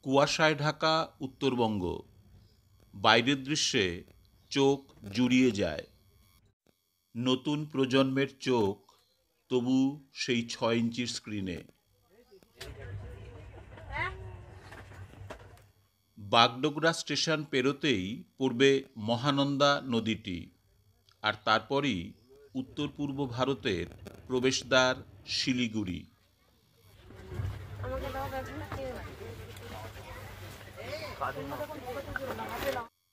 কুয়াশায় ঢাকা উত্তরবঙ্গ, বাইরের দৃশ্যে চোখ জুড়িয়ে যায়। নতুন প্রজন্মের চোখ তবু সেই 6 ইঞ্চির স্ক্রিনে। বাগডোগরা স্টেশন পেরোতেই পড়বে মহানন্দা নদীটি, আর তারপরই উত্তর পূর্ব ভারতের প্রবেশদ্বার শিলিগুড়ি।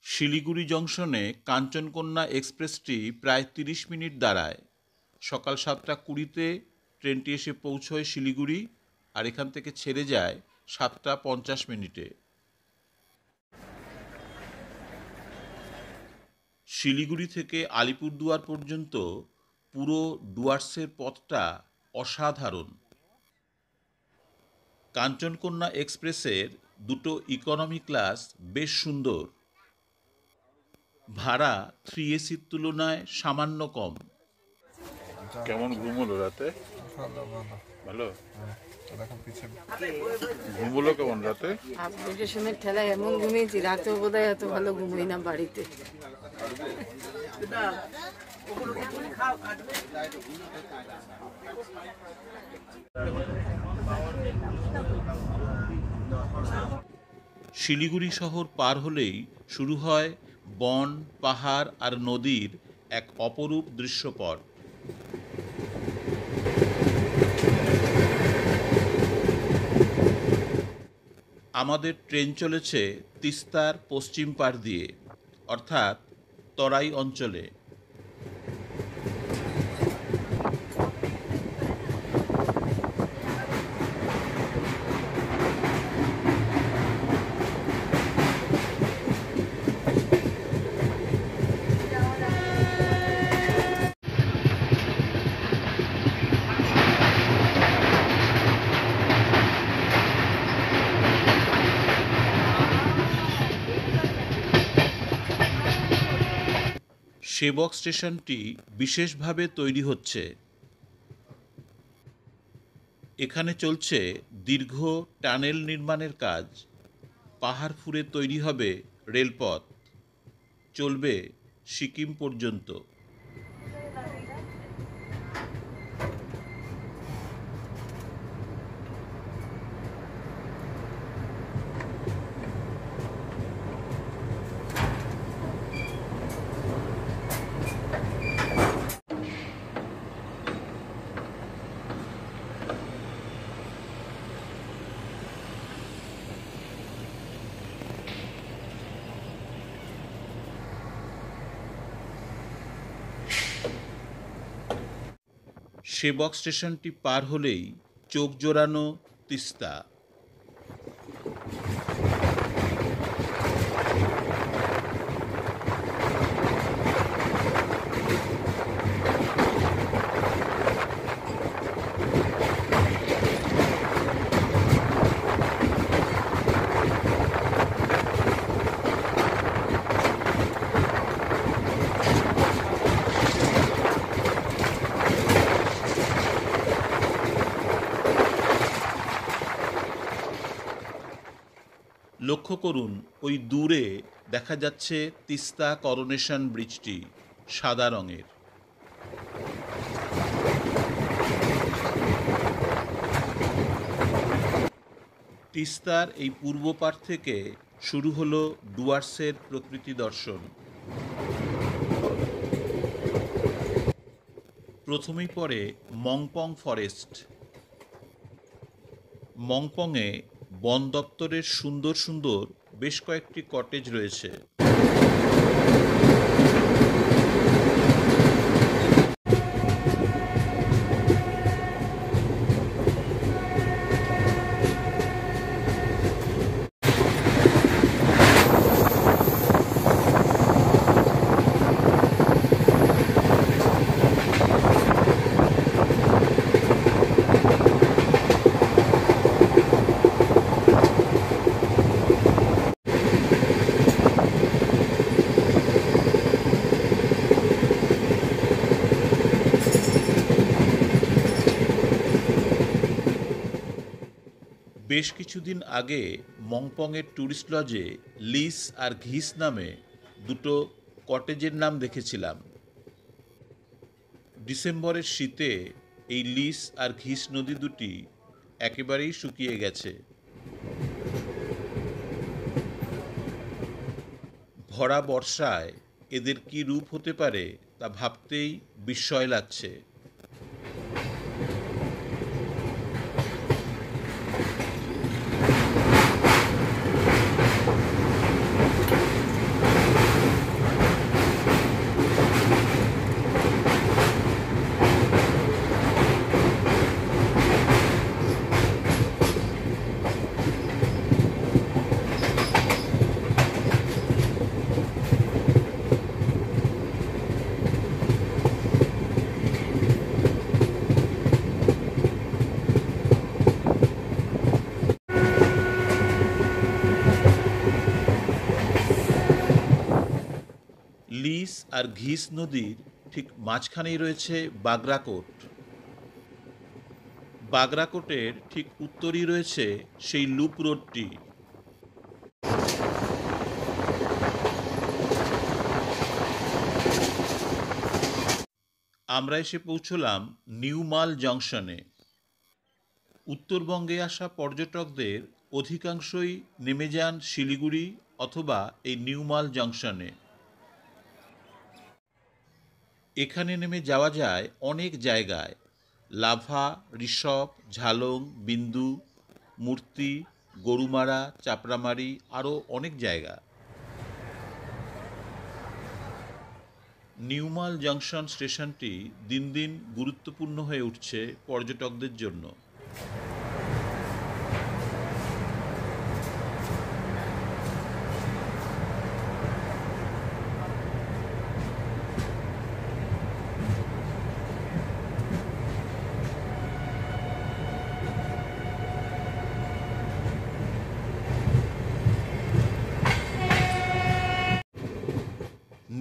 শিলিগুড়ি জংশনে কাঞ্চনকন্যা এক্সপ্রেসটি প্রায় 30 মিনিট দাঁড়ায়। সকাল 7টা 20-তে ট্রেনটি এসে পৌঁছয় শিলিগুড়ি, আর এখান থেকে ছেড়ে যায় 7টা 50 মিনিটে। শিলিগুড়ি থেকে আলিপুরদুয়ার পর্যন্ত পুরো ডুয়ার্সের পথটা অসাধারণ। কাঞ্চনকন্যা এক্সপ্রেসের দুটো ইকোনমি ক্লাস বেশ সুন্দর, ভাড়া 3AC-র তুলনায় সামান্য কম। কেমন ঘুম হলো রাতে? ভালো। ঘুম হলো কেমন রাতে? অ্যাপ্লিকেশনের ঠেলায় এমন ঘুমিয়েছি, রাতেও বোধহয় এত ভালো ঘুমোই না বাড়িতে। শিলিগুড়ি শহর পার হলেই শুরু হয় বন, পাহাড় আর নদীর এক অপরূপ দৃশ্যপট। আমাদের ট্রেন চলেছে তিস্তার পশ্চিম পাড় দিয়ে, অর্থাৎ তরাই অঞ্চলে। সেবক স্টেশনটি বিশেষভাবে তৈরি হচ্ছে। এখানে চলছে দীর্ঘ টানেল নির্মাণের কাজ। পাহাড় ফুঁড়ে তৈরি হবে রেলপথ, চলবে সিকিম পর্যন্ত। সেবক স্টেশনটি পার হলেই চোখ জোড়ানো তিস্তা। লক্ষ্য করুন, ওই দূরে দেখা যাচ্ছে তিস্তা করোনেশন ব্রিজটি, সাদা রঙের। তিস্তার এই পূর্ব পাড় থেকে শুরু হলো ডুয়ার্সের প্রকৃতি দর্শন। প্রথমেই পড়ে মংপং ফরেস্ট। মংপংয়ে বন দপ্তরের সুন্দর সুন্দর বেশ কয়েকটি কটেজ রয়েছে। বেশ কিছুদিন আগে মংপংয়ের ট্যুরিস্ট লজে লিস আর ঘিস নামে দুটো কটেজের নাম দেখেছিলাম। ডিসেম্বরের শীতে এই লিস আর ঘিস নদী দুটি একেবারেই শুকিয়ে গেছে। ভরা বর্ষায় এদের কি রূপ হতে পারে তা ভাবতেই বিস্ময় লাগছে। লিস আর ঘিস নদীর ঠিক মাঝখানেই রয়েছে বাগরাকোট। বাগরাকোটের ঠিক উত্তরেই রয়েছে সেই লুপ রোডটি। আমরা এসে পৌঁছলাম নিউমাল জংশনে। উত্তরবঙ্গে আসা পর্যটকদের অধিকাংশই নেমে যান শিলিগুড়ি অথবা এই নিউমাল জংশনে। এখানে নেমে যাওয়া যায় অনেক জায়গায়: লাভা, ঋষভ, ঝালং, বিন্দু, মূর্তি, গরুমারা, চাপড়ামারি, আরও অনেক জায়গা। নিউমাল জংশন স্টেশনটি দিন দিন গুরুত্বপূর্ণ হয়ে উঠছে পর্যটকদের জন্য।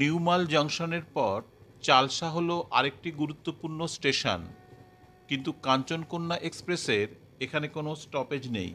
নিউমাল জংশনের পর চালসা হলো আরেকটি গুরুত্বপূর্ণ স্টেশন, কিন্তু কাঞ্চনকন্যা এক্সপ্রেসের এখানে কোনো স্টপেজ নেই।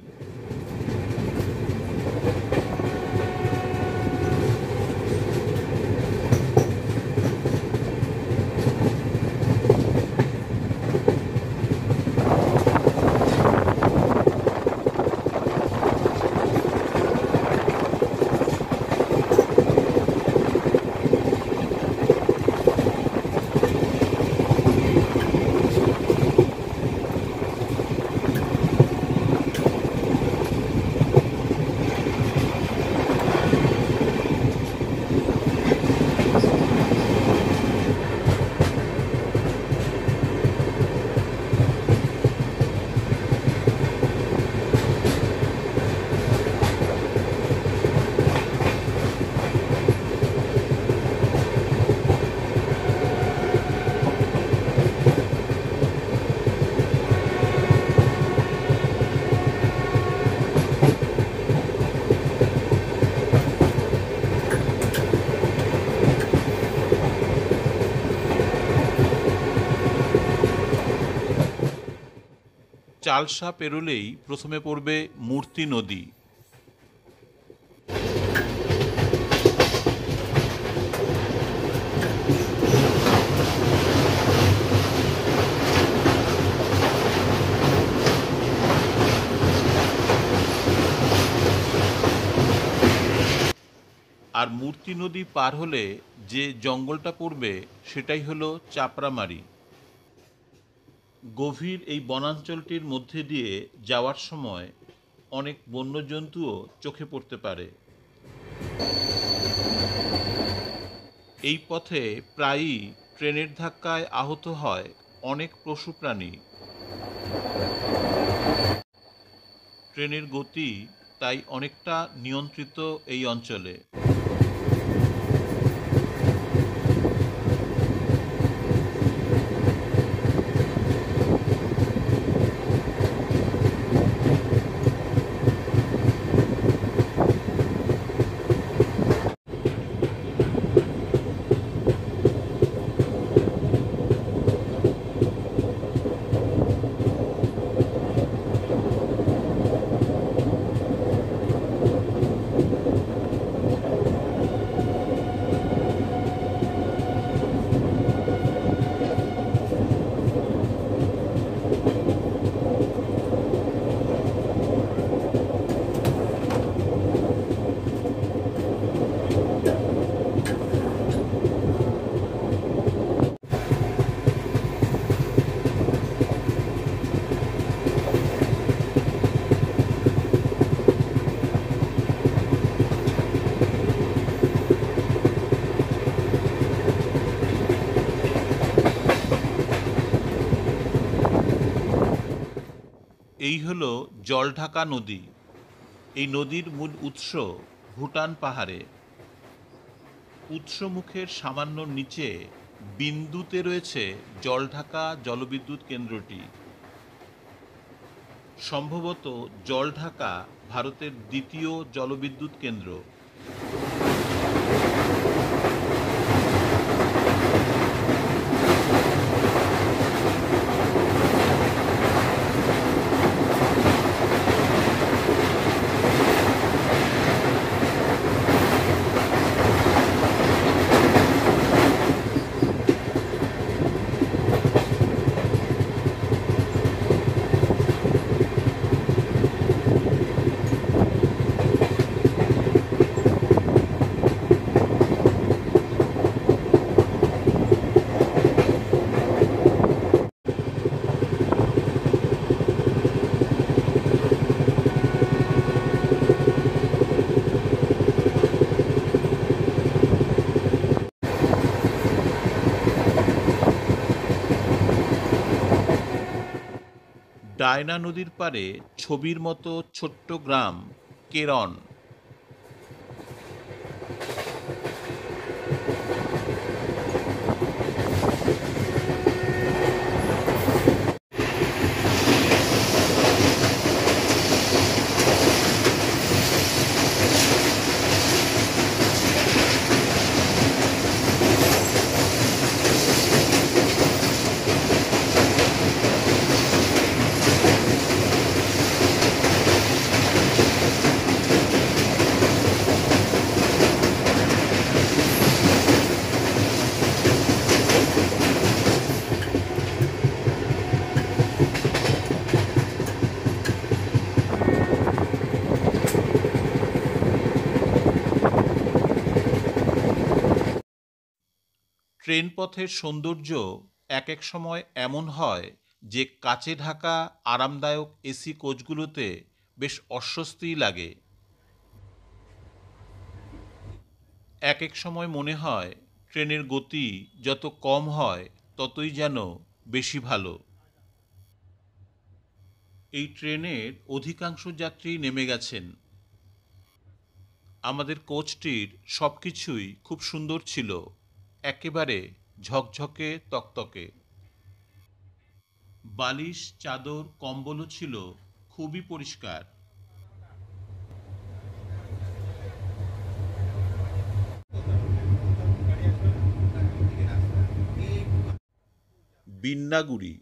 চালসা পেরোলেই প্রথমে পড়বে মূর্তি নদী। আর মূর্তি নদী পার হলে যে জঙ্গলটা পড়বে সেটাই হলো চাপড়ামারি। গভীর এই বনাঞ্চলটির মধ্যে দিয়ে যাওয়ার সময় অনেক বন্যজন্তুও চোখে পড়তে পারে। এই পথে প্রায়ই ট্রেনের ধাক্কায় আহত হয় অনেক পশু প্রাণী। ট্রেনের গতি তাই অনেকটা নিয়ন্ত্রিত এই অঞ্চলে। এই হলো জলঢাকা নদী। এই নদীর মূল উৎস ভুটান পাহাড়ে। উৎসমুখের সামান্য নিচে বিন্দুতে রয়েছে জলঢাকা জলবিদ্যুৎ কেন্দ্রটি। সম্ভবত জলঢাকা ভারতের দ্বিতীয় জলবিদ্যুৎ কেন্দ্র। ডায়না নদীর পাড়ে ছবির মতো ছোট্ট গ্রাম কেরন। ট্রেন পথের সৌন্দর্য এক এক সময় এমন হয় যে কাচে ঢাকা আরামদায়ক এসি কোচগুলোতে বেশ অস্বস্তিই লাগে। এক এক সময় মনে হয় ট্রেনের গতি যত কম হয় ততই যেন বেশি ভালো। এই ট্রেনের অধিকাংশ যাত্রী নেমে গেছেন। আমাদের কোচটির সব কিছুই খুব সুন্দর ছিল, একেবারে ঝকঝকে তকতকে। বালিশ, চাদর, কম্বলও ছিল খুবই পরিষ্কার। বিন্নাগুড়ি।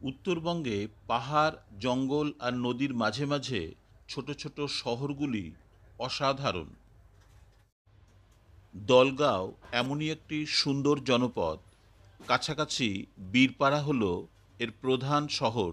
উত্তরবঙ্গে পাহাড়, জঙ্গল আর নদীর মাঝে মাঝে ছোট ছোট শহরগুলি অসাধারণ। দলগাঁও এমনই একটি সুন্দর জনপদ। কাছাকাছি বীরপাড়া হল এর প্রধান শহর।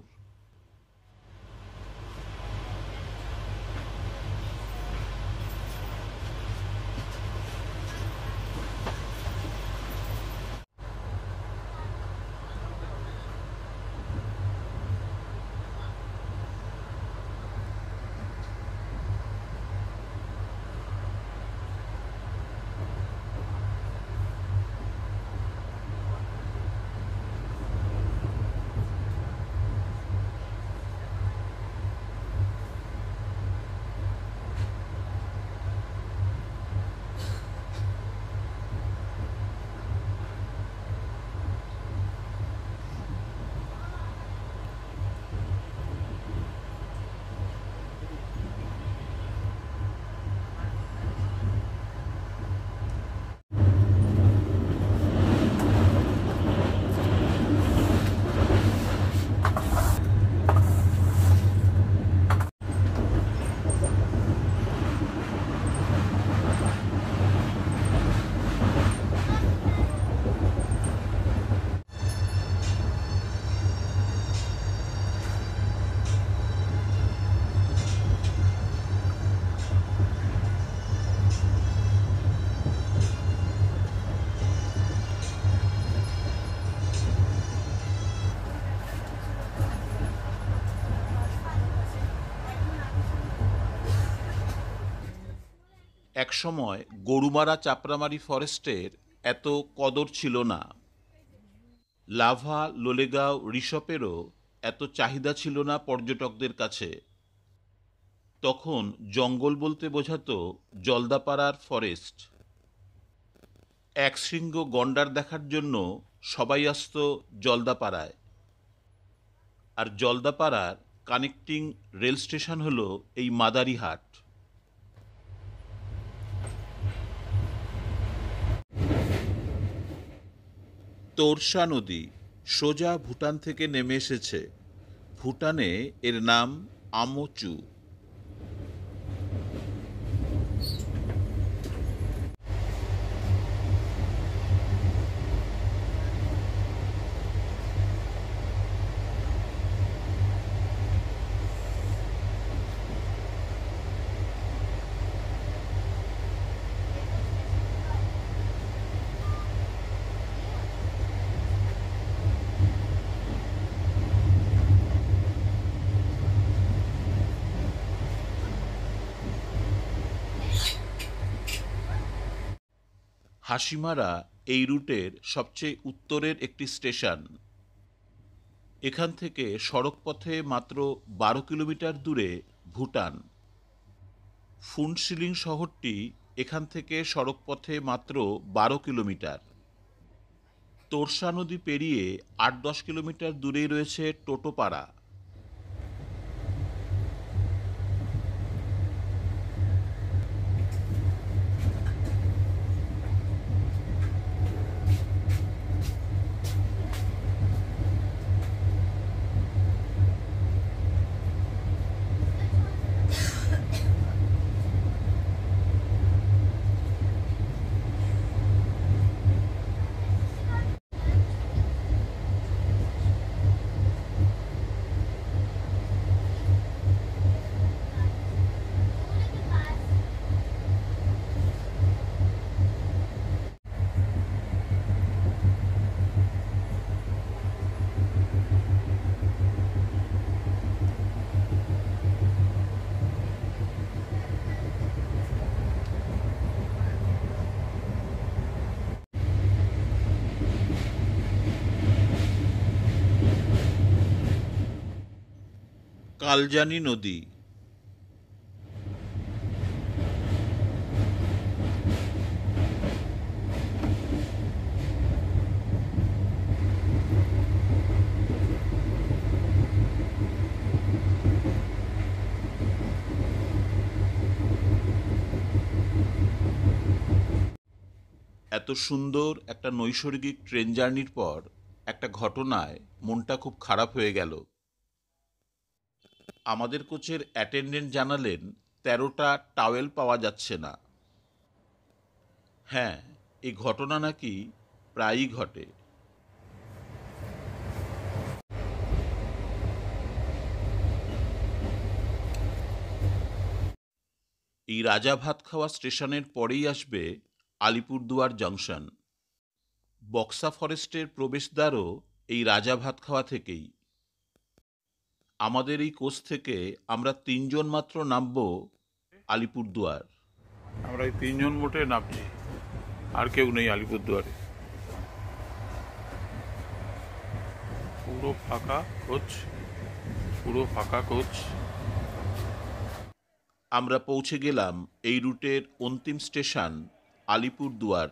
একসময় গরুমারা চাপড়ামারি ফরেস্টের এত কদর ছিল না। লাভা, লোলেগাঁও, রিসপেরও এত চাহিদা ছিল না পর্যটকদের কাছে। তখন জঙ্গল বলতে বোঝাতো জলদাপাড়ার ফরেস্ট। একশৃঙ্গ গন্ডার দেখার জন্য সবাই আসতো জলদাপাড়ায়। আর জলদাপাড়ার কানেক্টিং রেল স্টেশন হলো এই মাদারিহাট। তোরসা নদী সোজা ভুটান থেকে নেমে এসেছে। ভুটানে এর নাম আমোচু। হাসিমারা এই রুটের সবচেয়ে উত্তরের একটি স্টেশন। এখান থেকে সড়কপথে মাত্র 12 কিলোমিটার দূরে ভুটান। ফুনসিলিং শহরটি এখান থেকে সড়কপথে মাত্র 12 কিলোমিটার। তোরসা নদী পেরিয়ে 8-10 কিলোমিটার দূরেই রয়েছে টোটোপাড়া। কালজানি নদী এত সুন্দর একটা নৈসর্গিক ট্রেন জার্নির পর একটা ঘটনায় মনটা খুব খারাপ হয়ে গেল। আমাদের কোচের অ্যাটেন্ডেন্ট জানালেন 13টা টাওয়েল পাওয়া যাচ্ছে না। হ্যাঁ, এই ঘটনা নাকি প্রায়ই ঘটে। এই রাজা ভাতখাওয়া স্টেশনের পরেই আসবে আলিপুরদুয়ার জংশন। বক্সা ফরেস্টের প্রবেশদ্বারও এই রাজা ভাতখাওয়া থেকেই। আমাদের এই কোচ থেকে আমরা 3 জন মাত্র নামব আলিপুরদুয়ার। আমরা এই 3 জন মোটে নামছি, আর কেউ নেই আলিপুরদুয়ারে। পুরো ফাঁকা কোচ, পুরো ফাঁকা কোচ। আমরা পৌঁছে গেলাম এই রুটের অন্তিম স্টেশন আলিপুরদুয়ার।